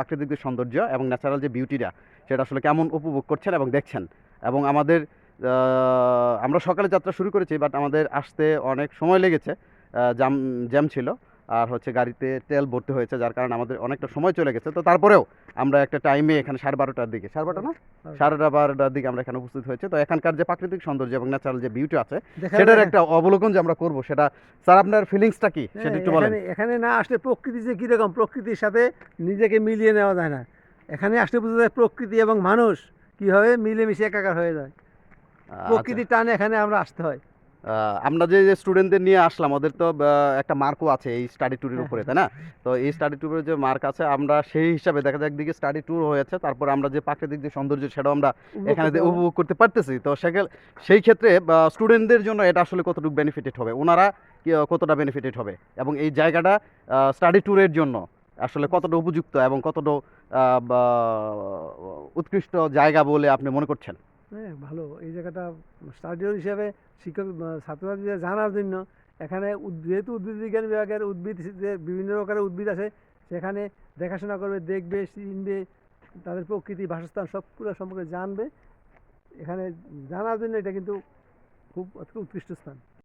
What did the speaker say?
প্রাকৃতিক যে সৌন্দর্য এবং ন্যাচারাল যে বিউটিটা সেটা আসলে কেমন উপভোগ করছেন এবং দেখছেন। এবং আমাদের আমরা সকালে যাত্রা শুরু করেছি, বাট আমাদের আসতে অনেক সময় লেগেছে, জ্যাম ছিল, আর হচ্ছে গাড়িতে তেল ভরতে হয়েছে, যার কারণে আমাদের অনেকটা সময় চলে গেছে। তো তারপরেও আমরা একটা টাইমে এখানে 12:30টার দিকে, 12:30 না, 12:30 দিকে আমরা এখানে উপস্থিত হয়েছে। তো এখানকার যে প্রাকৃতিক সৌন্দর্য এবং ন্যাচারাল যে বিউটি আছে সেটার একটা অবলোকন যে আমরা করব, সেটা স্যার আপনার ফিলিংসটা কি সেটা একটু বলেন। এখানে না আসলে প্রকৃতি যে কীরকম, প্রকৃতির সাথে নিজেকে মিলিয়ে নেওয়া যায় না। এখানে আসলে বোঝা যায় প্রকৃতি এবং মানুষ কীভাবে মিলেমিশে একাকার হয়ে যায়। প্রকৃতির টানে এখানে আমরা আসতে হয়। আমরা যে স্টুডেন্টদের নিয়ে আসলাম, ওদের তো একটা মার্কও আছে এই স্টাডি ট্যুরের উপরে, তাই না? তো এই স্টাডি ট্যুরের যে মার্ক আছে, আমরা সেই হিসাবে দেখা যায় একদিকে স্টাডি ট্যুর হয়েছে, তারপর আমরা যে প্রাকৃতিক যে সৌন্দর্য সেটাও আমরা এখানে উপভোগ করতে পারতেছি। তো সেই ক্ষেত্রে স্টুডেন্টদের জন্য এটা আসলে কতটুকু বেনিফিটেড হবে, ওনারা কতটা বেনিফিটেড হবে, এবং এই জায়গাটা স্টাডি ট্যুরের জন্য আসলে কতটা উপযুক্ত এবং কতটা উৎকৃষ্ট জায়গা বলে আপনি মনে করছেন? হ্যাঁ, ভালো। এই জায়গাটা স্টাডি হিসাবে শিক্ষক ছাত্রছাত্রীদের জানার জন্য এখানে যেহেতু উদ্ভিদ বিজ্ঞান বিভাগের উদ্ভিদ যে বিভিন্ন প্রকারের উদ্ভিদ আছে, সেখানে দেখাশোনা করবে, দেখবে, চিনবে, তাদের প্রকৃতি, বাসস্থান সবগুলো সম্পর্কে জানবে। এখানে জানার জন্য এটা কিন্তু খুব উৎকৃষ্ট স্থান।